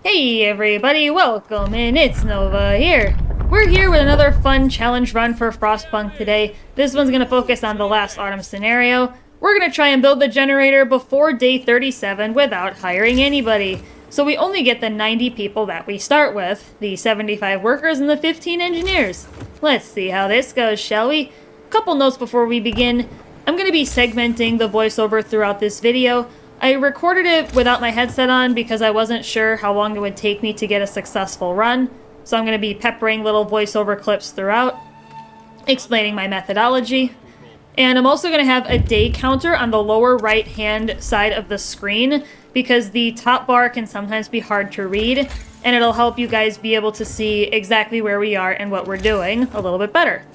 Hey everybody, welcome in, it's Nova here. We're here with another fun challenge run for Frostpunk today. This one's going to focus on the last autumn scenario. We're going to try and build the generator before day 37 without hiring anybody. So we only get the 90 people that we start with, the 75 workers and the 15 engineers. Let's see how this goes, shall we? Couple notes before we begin. I'm going to be segmenting the voiceover throughout this video. I recorded it without my headset on because I wasn't sure how long it would take me to get a successful run, so I'm going to be peppering little voiceover clips throughout, explaining my methodology. And I'm also going to have a day counter on the lower right hand side of the screen because the top bar can sometimes be hard to read, and it'll help you guys be able to see exactly where we are and what we're doing a little bit better.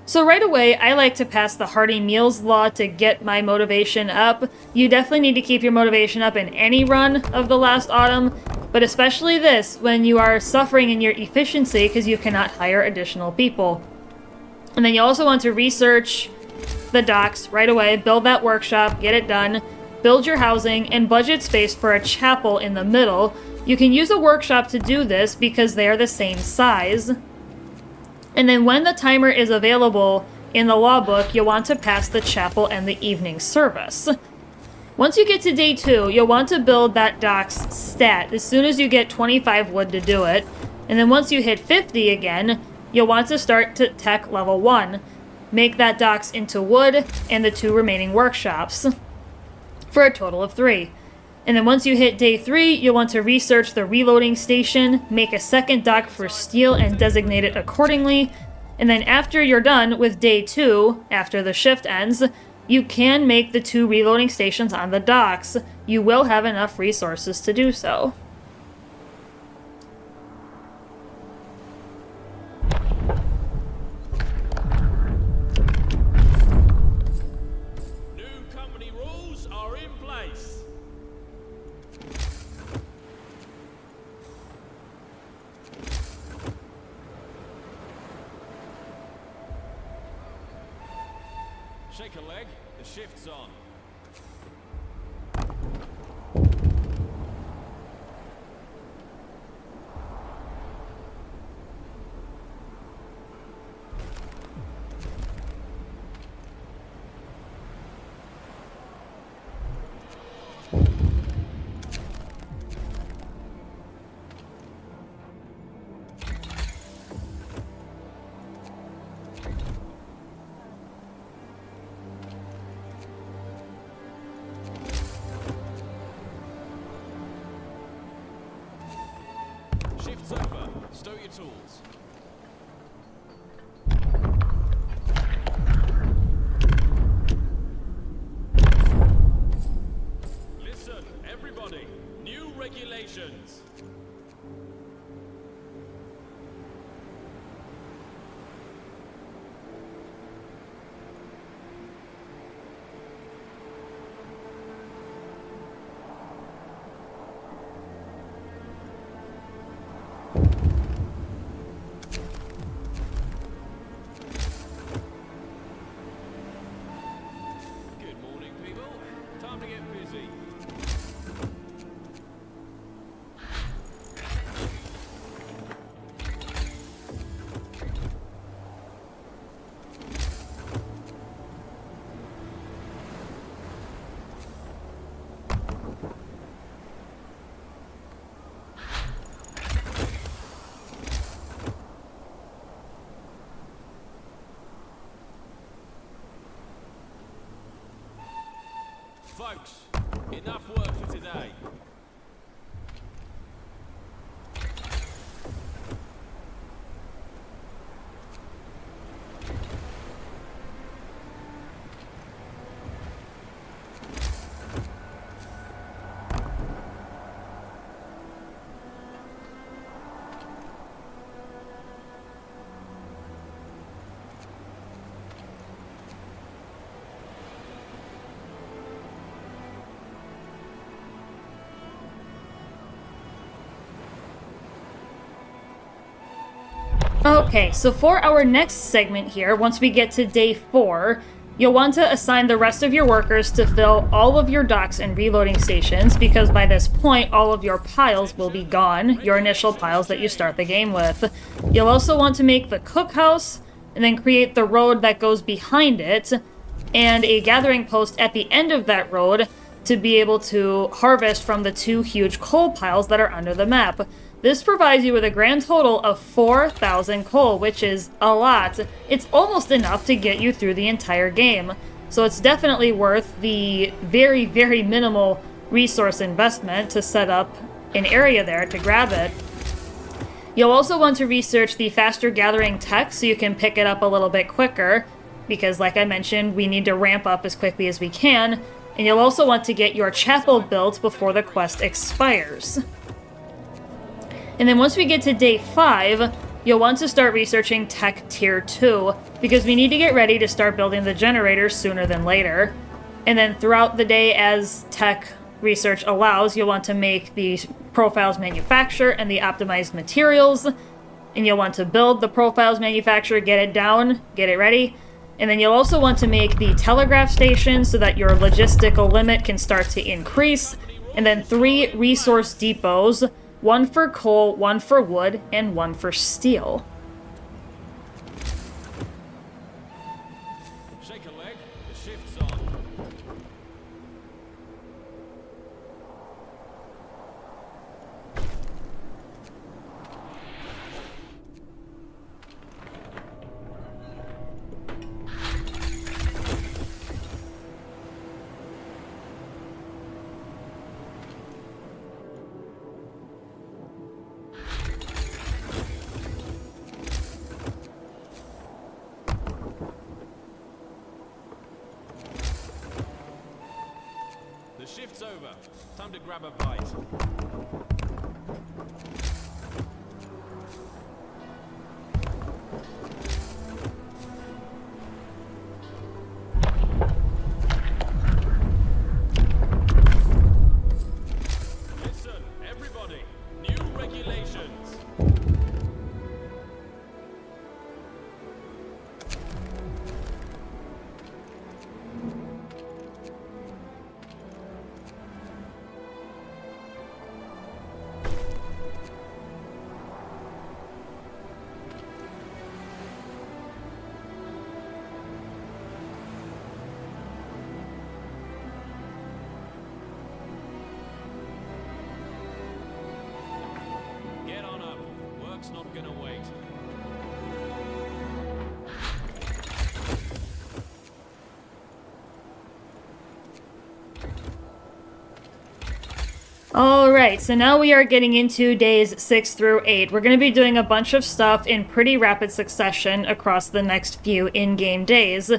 So right away, I like to pass the hearty meals law to get my motivation up. You definitely need to keep your motivation up in any run of the last autumn, but especially this, when you are suffering in your efficiency because you cannot hire additional people. And then you also want to research the docks right away, build that workshop, get it done, build your housing, and budget space for a chapel in the middle. You can use a workshop to do this because they are the same size. And then when the timer is available in the law book, you'll want to pass the chapel and the evening service. Once you get to day 2, you'll want to build that dock's stat as soon as you get 25 wood to do it. And then once you hit 50 again, you'll want to start to tech level 1. Make that docks into wood and the 2 remaining workshops for a total of 3. And then once you hit day 3, you'll want to research the reloading station, make a second dock for steel and designate it accordingly. And then after you're done with day 2, after the shift ends, you can make the 2 reloading stations on the docks. You will have enough resources to do so. Shake a leg, the shift's on. Shift's over. Stow your tools. Listen, everybody. New regulations. Time to get busy. Folks, enough work for today. Okay, so for our next segment here, once we get to day 4, You'll want to assign the rest of your workers to fill all of your docks and reloading stations, because by this point, all of your piles will be gone, your initial piles that you start the game with. You'll also want to make the cookhouse, and then create the road that goes behind it, and a gathering post at the end of that road to be able to harvest from the 2 huge coal piles that are under the map. This provides you with a grand total of 4,000 coal, which is a lot. It's almost enough to get you through the entire game. So it's definitely worth the very, very minimal resource investment to set up an area there to grab it. You'll also want to research the faster gathering tech so you can pick it up a little bit quicker, because like I mentioned, we need to ramp up as quickly as we can. And you'll also want to get your chapel built before the quest expires. And then once we get to day 5, you'll want to start researching tech tier 2, because we need to get ready to start building the generator sooner than later. And then throughout the day, as tech research allows, you'll want to make the profiles manufacture and the optimized materials. And you'll want to build the profiles manufacturer, get it down, get it ready. And then you'll also want to make the telegraph station so that your logistical limit can start to increase. And then 3 resource depots, 1 for coal, 1 for wood, and 1 for steel. Shake a leg, the shift's on. The shift's over. Time to grab a bite. Listen, everybody. New regulations. Get on up. Work's not gonna wait. Alright, so now we are getting into days 6 through 8. We're going to be doing a bunch of stuff in pretty rapid succession across the next few in-game days.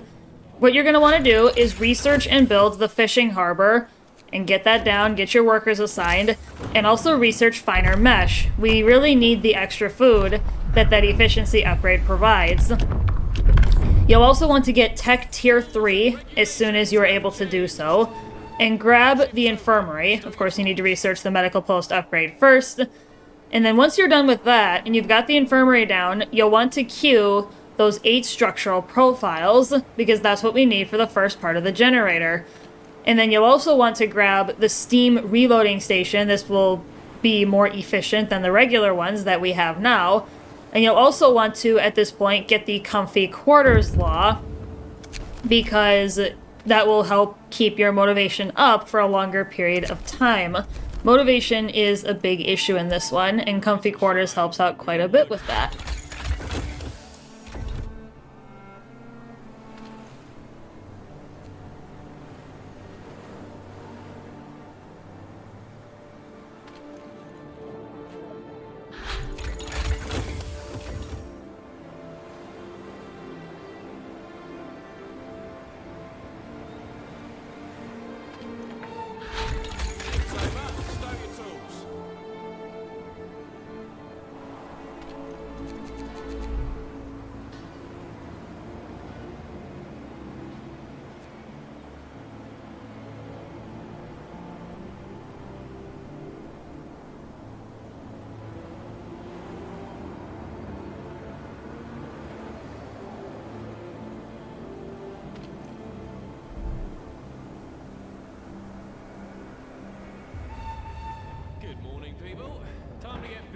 What you're going to want to do is research and build the fishing harbor, and get that down, get your workers assigned, and also research finer mesh. We really need the extra food that efficiency upgrade provides. You'll also want to get tech tier 3 as soon as you're able to do so, and grab the infirmary. Of course, you need to research the medical post upgrade first. And then once you're done with that, and you've got the infirmary down, you'll want to queue those 8 structural profiles, because that's what we need for the first part of the generator. And then you'll also want to grab the steam reloading station. This will be more efficient than the regular ones that we have now. And you'll also want to, at this point, get the comfy quarters law, because that will help keep your motivation up for a longer period of time. Motivation is a big issue in this one, and comfy quarters helps out quite a bit with that. Stow your tools.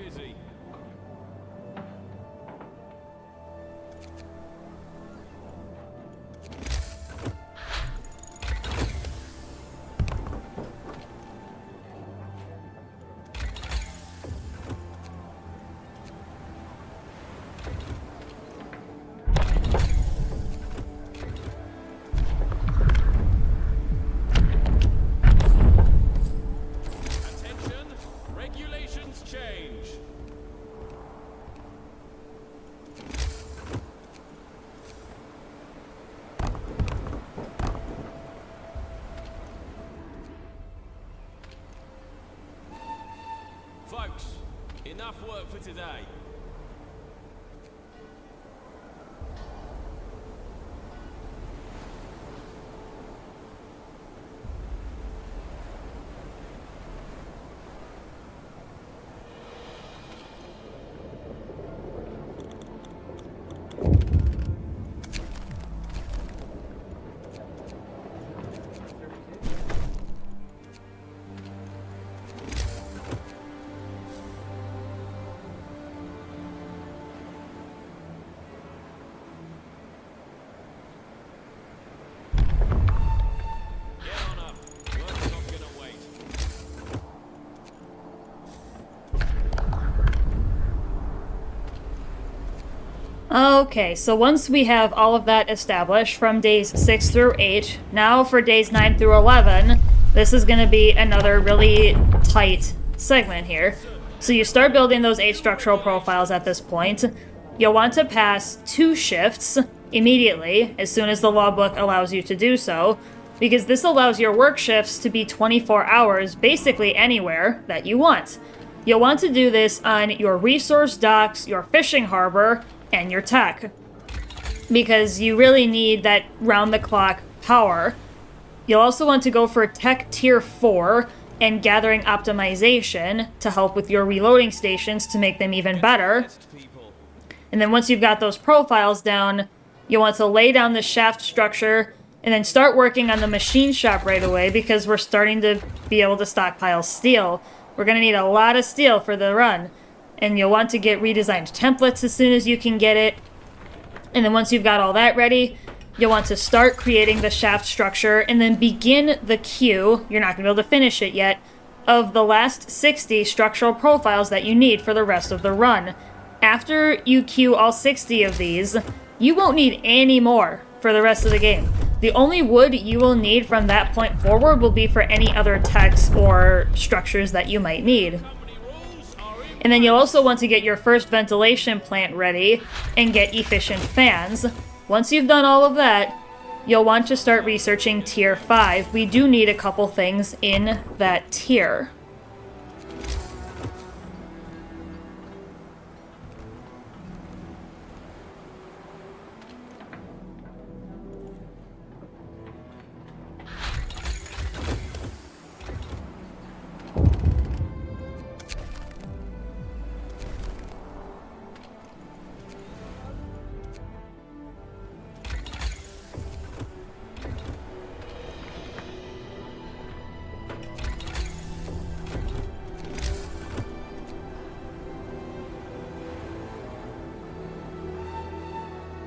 busy. Attention, regulations change. Folks, enough work for today. Get on up. Work's not gonna wait. Okay, so once we have all of that established from days 6 through 8, now for days 9 through 11, this is going to be another really tight segment here. So you start building those 8 structural profiles at this point. You'll want to pass 2 shifts immediately, as soon as the logbook allows you to do so, because this allows your work shifts to be 24 hours basically anywhere that you want. You'll want to do this on your resource docks, your fishing harbor, and your tech, because you really need that round-the-clock power. You'll also want to go for tech tier 4 and gathering optimization to help with your reloading stations to make them even better. Best people. And then once you've got those profiles down, you'll want to lay down the shaft structure and then start working on the machine shop right away, because we're starting to be able to stockpile steel. We're going to need a lot of steel for the run. And you'll want to get redesigned templates as soon as you can get it. And then once you've got all that ready, you'll want to start creating the shaft structure and then begin the queue, you're not going to be able to finish it yet, of the last 60 structural profiles that you need for the rest of the run. After you queue all 60 of these, you won't need any more for the rest of the game. The only wood you will need from that point forward will be for any other techs or structures that you might need. And then you'll also want to get your first ventilation plant ready and get efficient fans. Once you've done all of that, you'll want to start researching tier 5. We do need a couple things in that tier.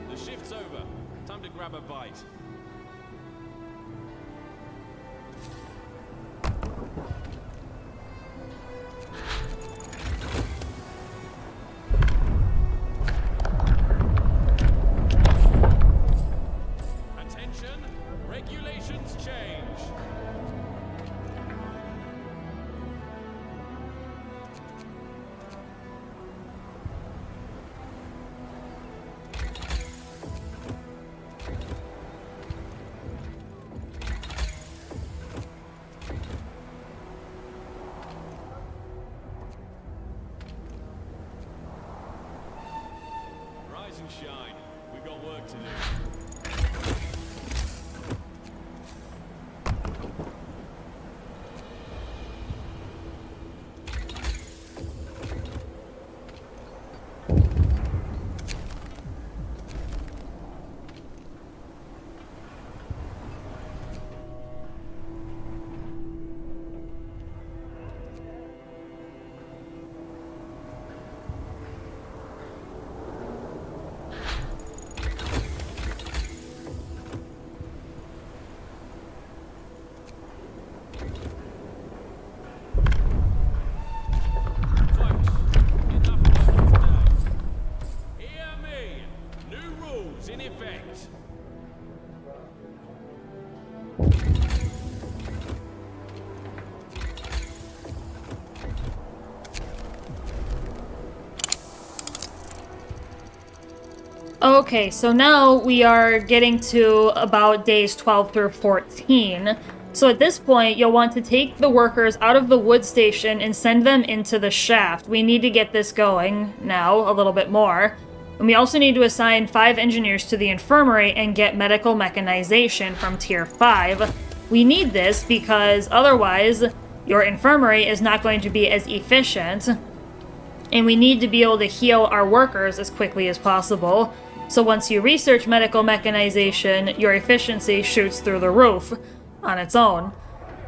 The shift's over. Time to grab a bite. Attention, regulations change. Rise and shine. We've got work to do. Okay, so now we are getting to about days 12 through 14. So at this point, you'll want to take the workers out of the wood station and send them into the shaft. We need to get this going now a little bit more. And we also need to assign 5 engineers to the infirmary and get medical mechanization from tier 5. We need this because otherwise your infirmary is not going to be as efficient. And we need to be able to heal our workers as quickly as possible. So once you research medical mechanization, your efficiency shoots through the roof on its own.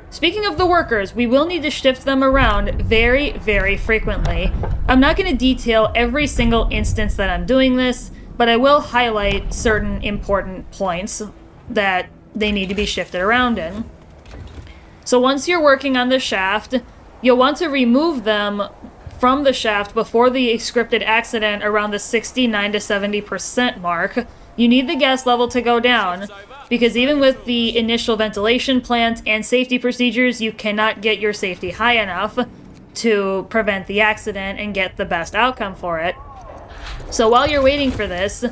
Speaking of the workers, we will need to shift them around very, very frequently. I'm not going to detail every single instance that I'm doing this, but I will highlight certain important points that they need to be shifted around in. So once you're working on the shaft, you'll want to remove them from the shaft before the scripted accident around the 69 to 70% mark. You need the gas level to go down, because even with the initial ventilation plant and safety procedures, you cannot get your safety high enough to prevent the accident and get the best outcome for it. So while you're waiting for this,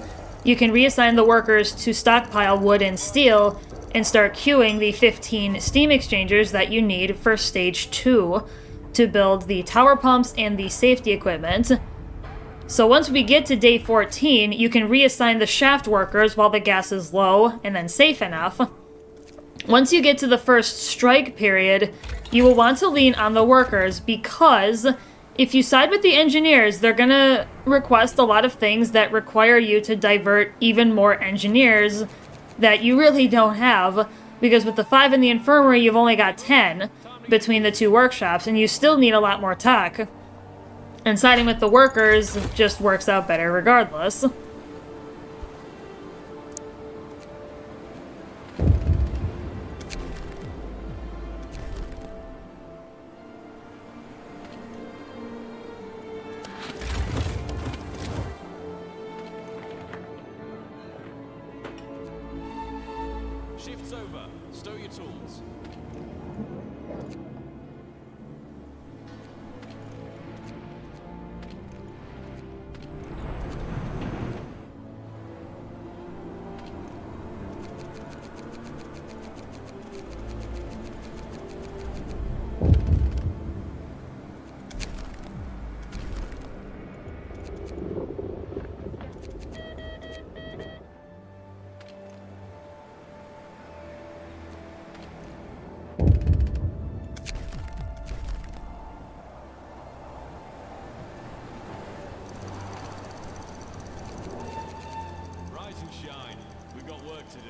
you can reassign the workers to stockpile wood and steel and start queuing the 15 steam exchangers that you need for stage 2 to build the tower pumps and the safety equipment. So once we get to day 14, you can reassign the shaft workers while the gas is low and then safe enough. Once you get to the first strike period, you will want to lean on the workers, because if you side with the engineers, they're gonna request a lot of things that require you to divert even more engineers that you really don't have, because with the 5 in the infirmary, you've only got 10 between the 2 workshops, and you still need a lot more tech. And siding with the workers just works out better regardless. Shift's over. Stow your tools. Rise and shine. We've got work to do.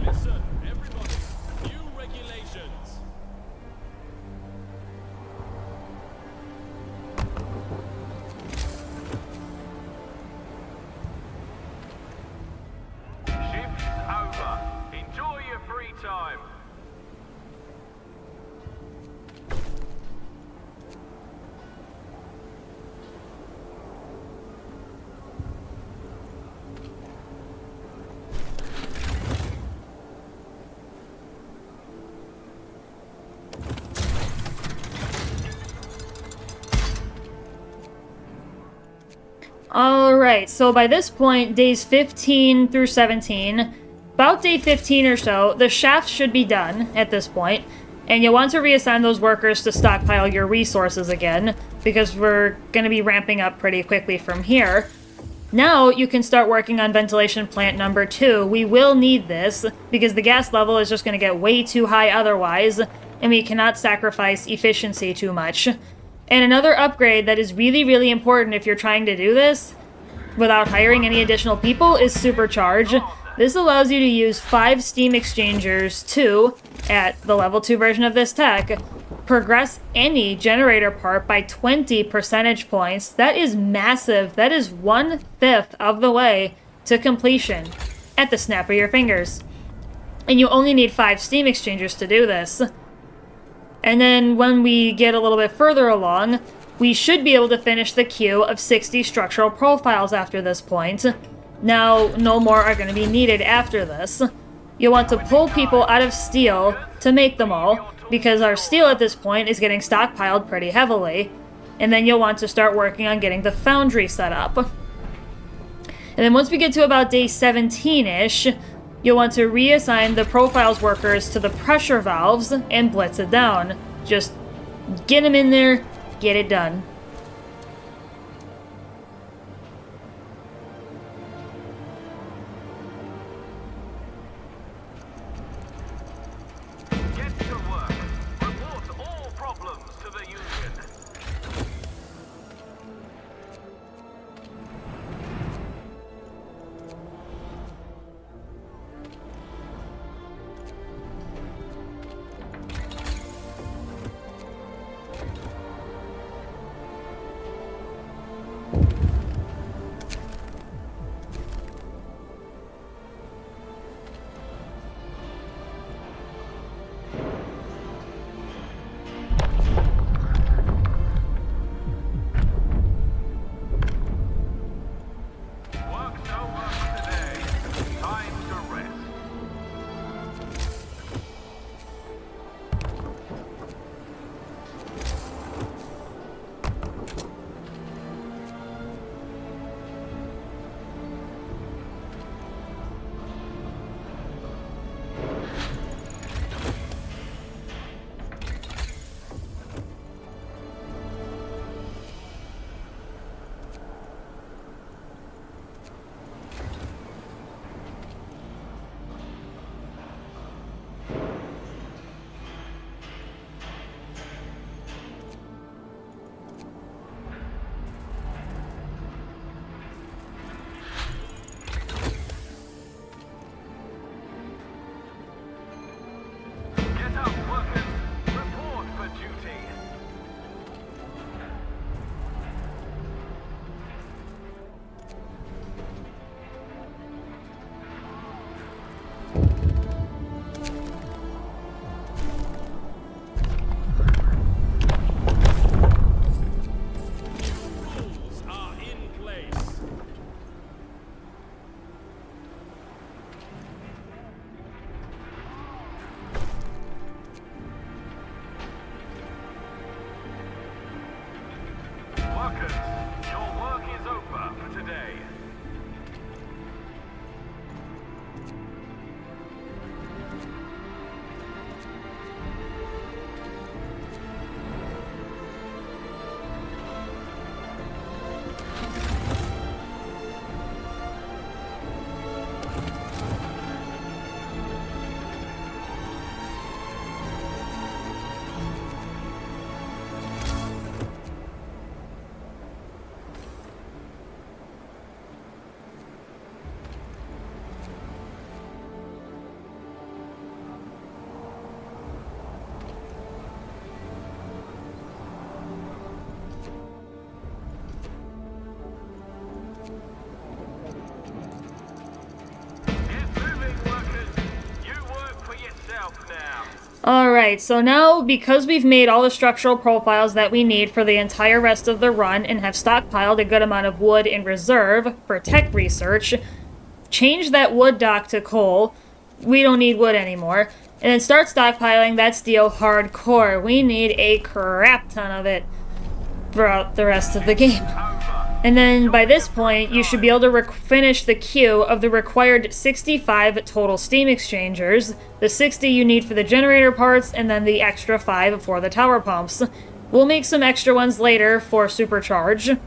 Listen, everybody. New regulations. Shift's over. Enjoy your free time. Alright, so by this point, days 15 through 17, about day 15 or so, the shaft should be done at this point, and you'll want to reassign those workers to stockpile your resources again, because we're going to be ramping up pretty quickly from here. Now you can start working on ventilation plant number 2. We will need this, because the gas level is just going to get way too high otherwise, and we cannot sacrifice efficiency too much. And another upgrade that is really, really important if you're trying to do this without hiring any additional people is Supercharge. This allows you to use 5 Steam Exchangers to, at the level 2 version of this tech, progress any generator part by 20 percentage points. That is massive. That is 1/5 of the way to completion at the snap of your fingers. And you only need 5 Steam Exchangers to do this. And then when we get a little bit further along, we should be able to finish the queue of 60 structural profiles after this point. Now, no more are going to be needed after this. You'll want to pull people out of steel to make them all, because our steel at this point is getting stockpiled pretty heavily. And then you'll want to start working on getting the foundry set up. And then once we get to about day 17-ish, you'll want to reassign the profiles workers to the pressure valves and blitz it down. Just get them in there, get it done. Get to work. Report all problems to the Union. Work's over for today. Time to rest. Get up, workers. Report for duty. Rules are in place. Workers, your work is over for today. Get moving, workers. You work for yourself now. Alright, so now, because we've made all the structural profiles that we need for the entire rest of the run and have stockpiled a good amount of wood in reserve for tech research, change that wood dock to coal. We don't need wood anymore. And then start stockpiling that steel hardcore. We need a crap ton of it throughout the rest of the game. And then by this point, you should be able to finish the queue of the required 65 total Steam Exchangers, the 60 you need for the generator parts, and then the extra 5 for the tower pumps. We'll make some extra ones later for Supercharge.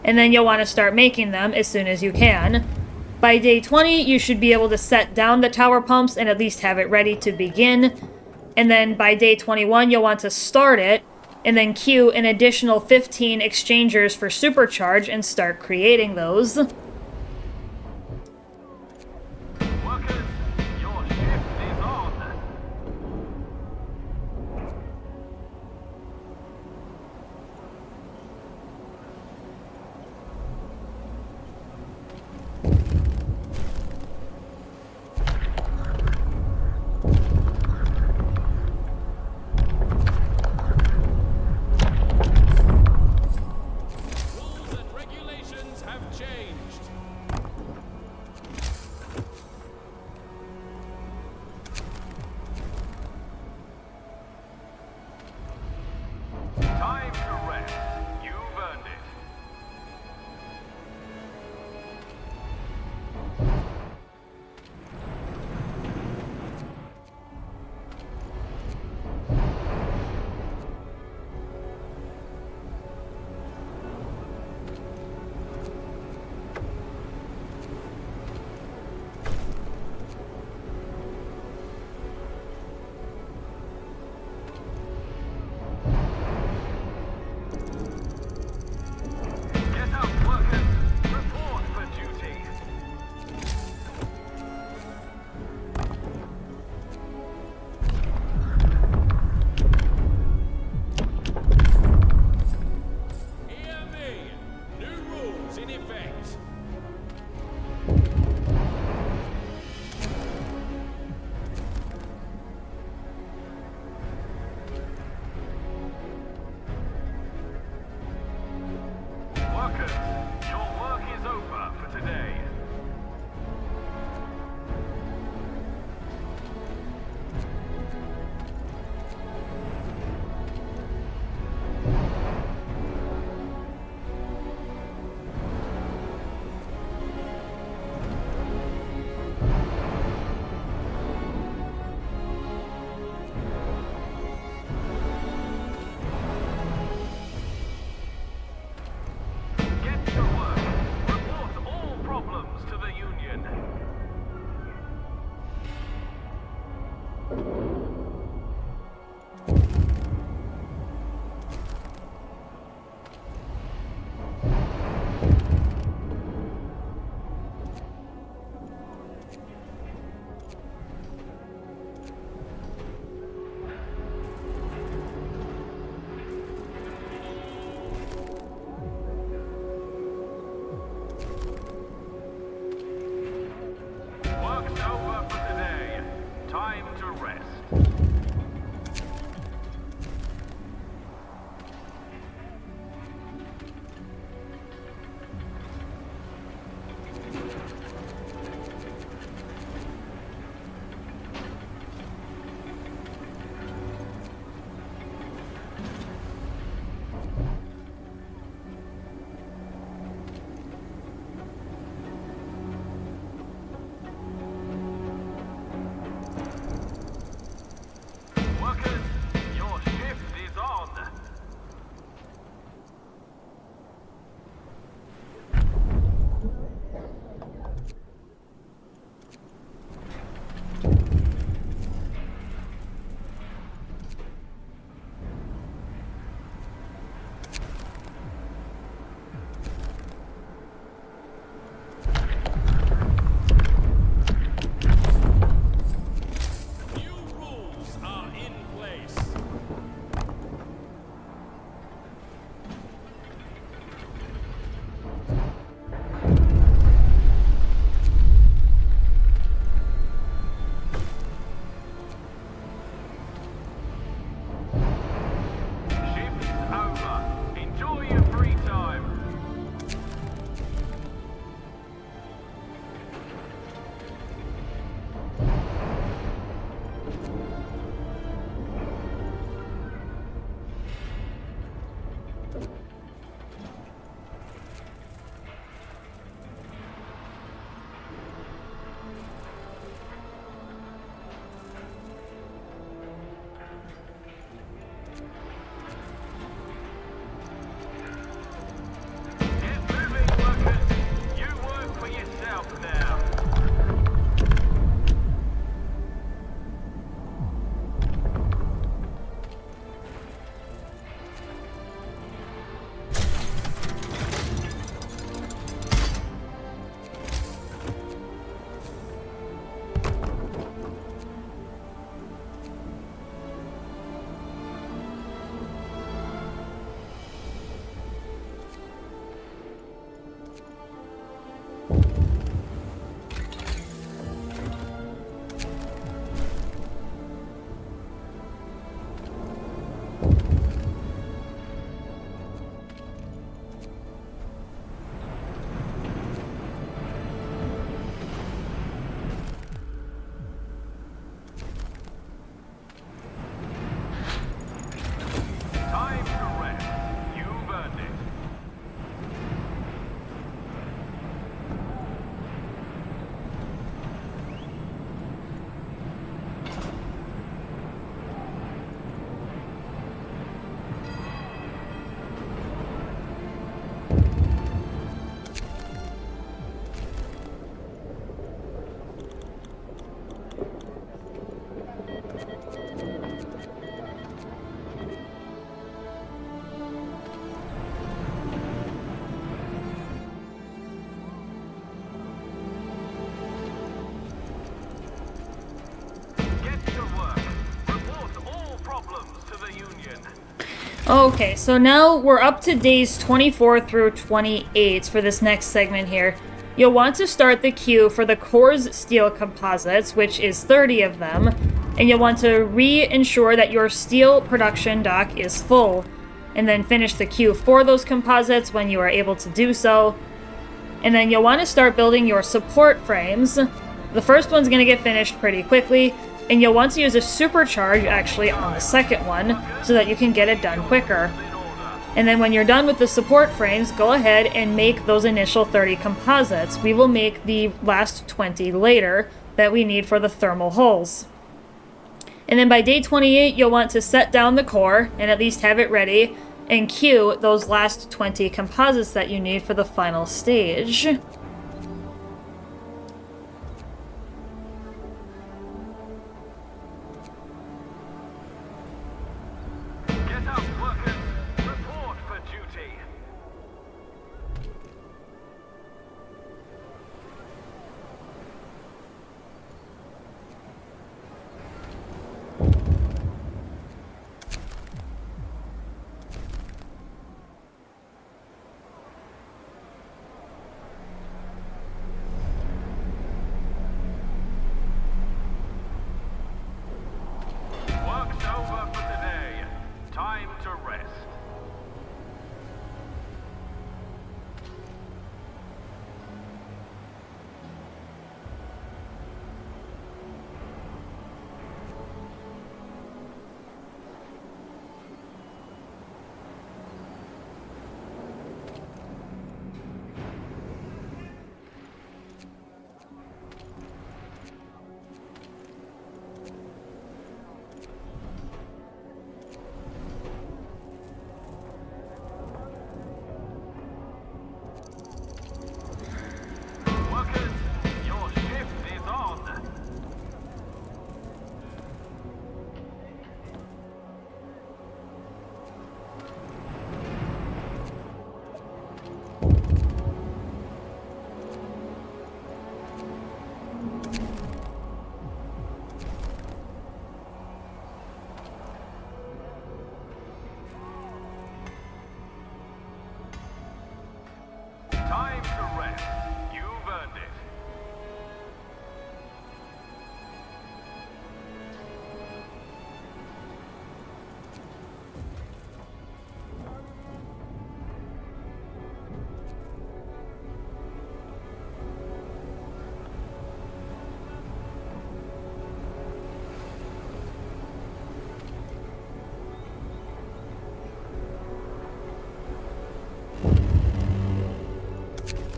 And then you'll want to start making them as soon as you can. By day 20, you should be able to set down the tower pumps and at least have it ready to begin. And then by day 21, you'll want to start it. and then queue an additional 15 exchangers for supercharge and start creating those. Workers, your shift is on. Rules and regulations have changed. Okay, so now we're up to days 24 through 28 for this next segment here. You'll want to start the queue for the Core's steel composites, which is 30 of them, and you'll want to re-ensure that your steel production dock is full, and then finish the queue for those composites when you are able to do so. And then you'll want to start building your support frames. The first one's going to get finished pretty quickly, and you'll want to use a supercharge actually on the second one so that you can get it done quicker. And then when you're done with the support frames, go ahead and make those initial 30 composites. We will make the last 20 later that we need for the thermal hulls. And then by day 28, you'll want to set down the core and at least have it ready and queue those last 20 composites that you need for the final stage. Get up, workers. Report for duty. Work's over for today. Time to rest. Workers, your shift is on. Time to rest. You've earned it.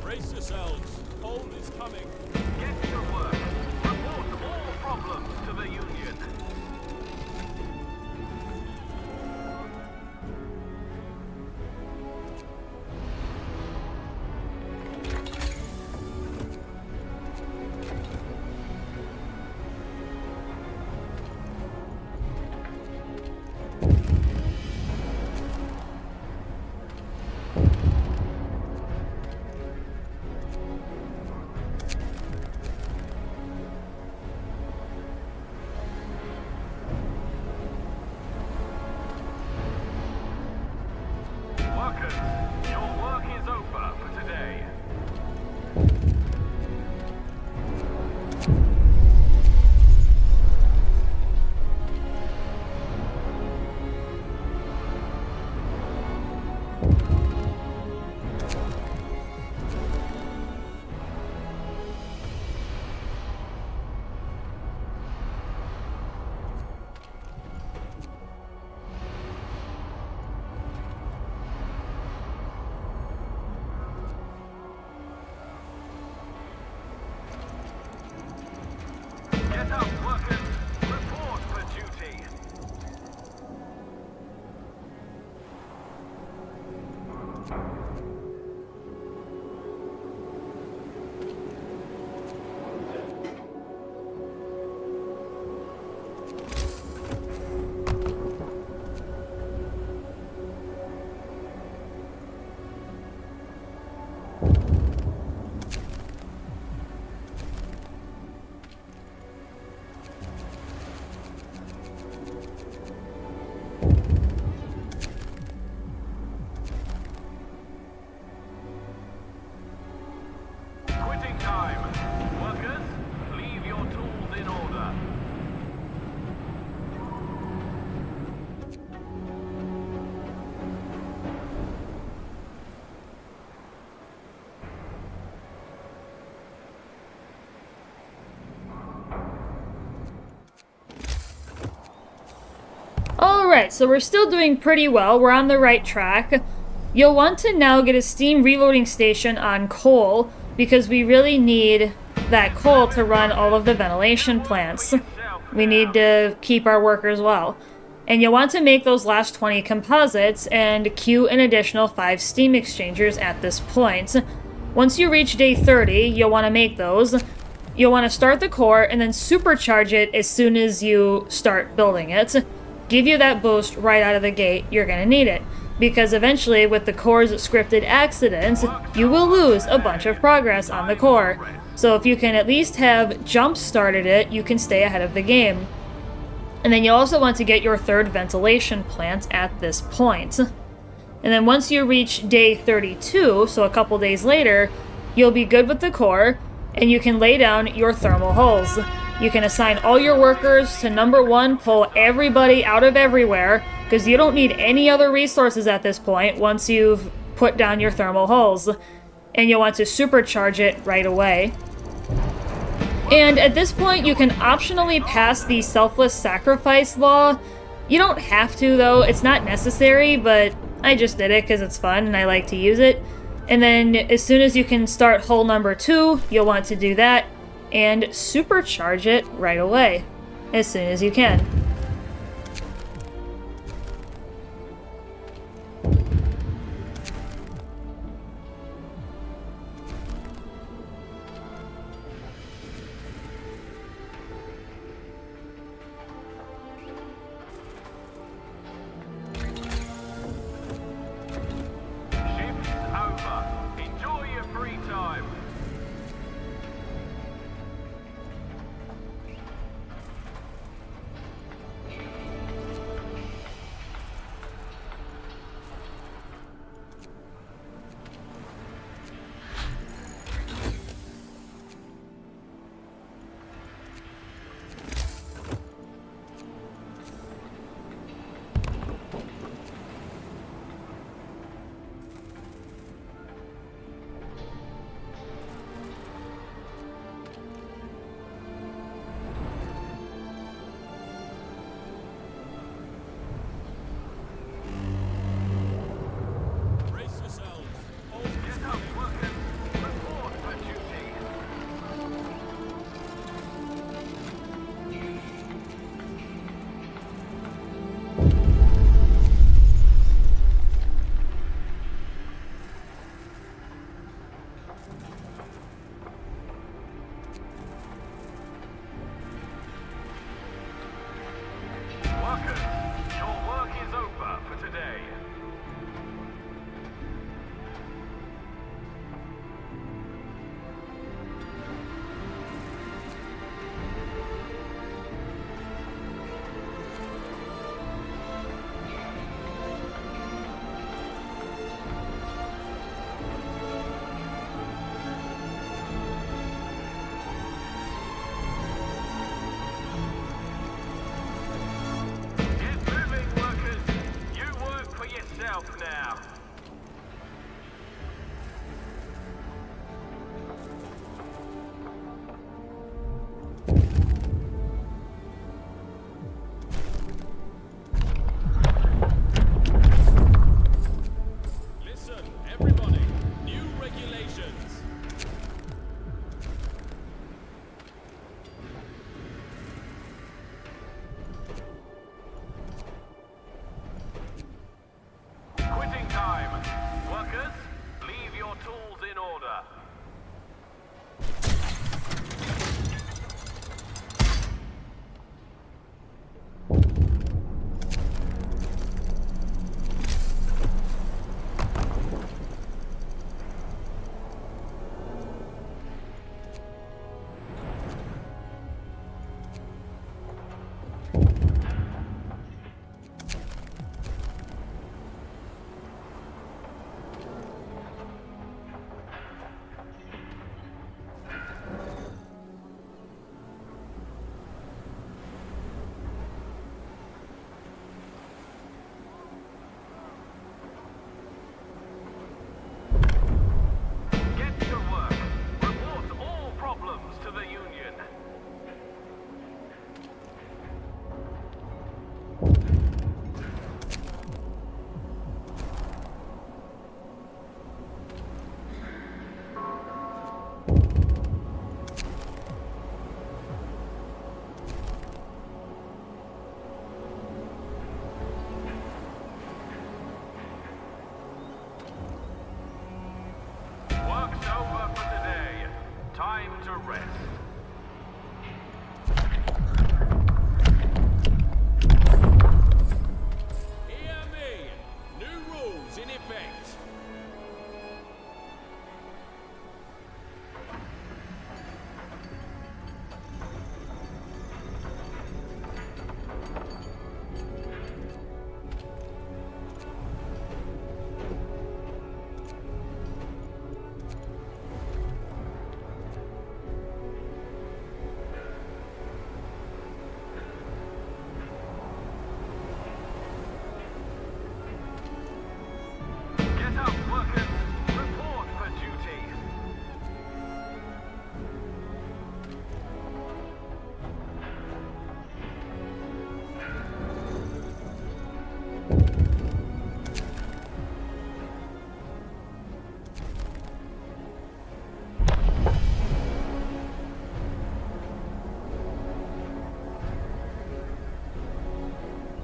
Brace yourselves. Cold is coming. Get to work. Report all problems to the Union. Workers, your work is over for today. Get up, workers. Report for duty. Alright, so we're still doing pretty well. We're on the right track. You'll want to now get a steam reloading station on coal, because we really need that coal to run all of the ventilation plants. We need to keep our workers well. And you'll want to make those last 20 composites and queue an additional 5 steam exchangers at this point. Once you reach day 30, you'll want to make those. You'll want to start the core and then supercharge it as soon as you start building it. Give you that boost right out of the gate. You're going to need it, because eventually with the core's scripted accidents, you will lose a bunch of progress on the core. So if you can at least have jump started it, you can stay ahead of the game. And then you also want to get your 3rd ventilation plant at this point. And then once you reach day 32, so a couple days later, you'll be good with the core, and you can lay down your thermal hulls. You can assign all your workers to number 1, pull everybody out of everywhere, because you don't need any other resources at this point once you've put down your thermal hulls. And you'll want to supercharge it right away. And at this point, you can optionally pass the selfless sacrifice law. You don't have to, though. It's not necessary, but I just did it because it's fun and I like to use it. And then as soon as you can start hull number 2, you'll want to do that and supercharge it right away, as soon as you can. Shift's over. Enjoy your free time.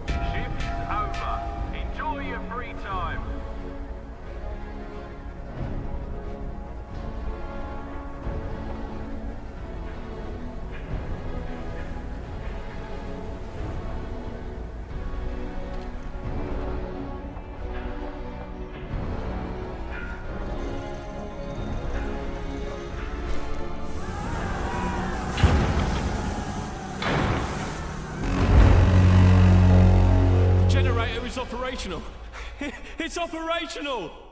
Shift's over. Enjoy your free time. The generator is operational. It's operational!